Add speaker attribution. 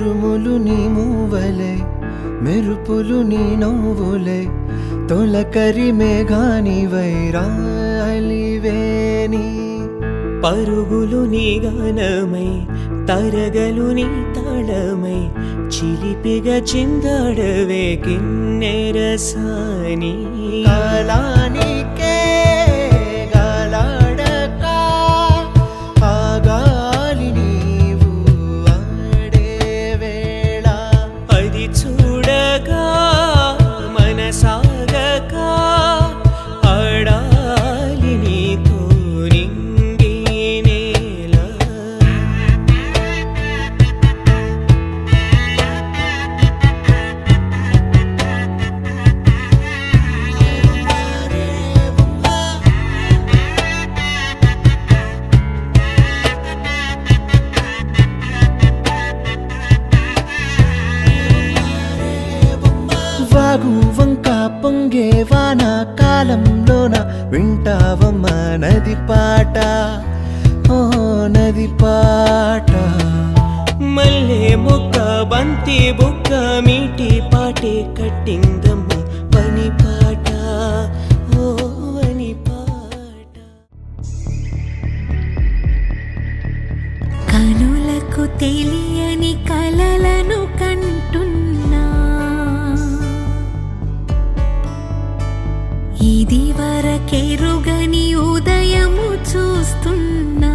Speaker 1: ఉరుములు నీ మూవలే మెరుపులు నీ నవ్వులే తొలకరి మేఘాని వైరాలివేని
Speaker 2: పరుగులు నీ గానమై తరగలు నీ తాళమై చిలిపిగా చిందాడవే కిన్నెరసాని
Speaker 1: కాలానికే గాలాడక ఆగాలి నీవు ఆడే వేళ
Speaker 2: అది చూడగా మనసాగక ఆడాలి నీతో నింగి నేల
Speaker 1: వాగు వంక పొంగే వాన కాలంలోన వింటావమ్మ నది పాట ఓ నది పాట
Speaker 2: మల్లె మొక్క బంతి బుక్క మీటి పాటే కట్టిందమ్మ పని పాట ఓ అని పాట
Speaker 3: కనులకు తెలియని కలలను కంటున్నా ఇది వరకెరుగని ఉదయము చూస్తున్నా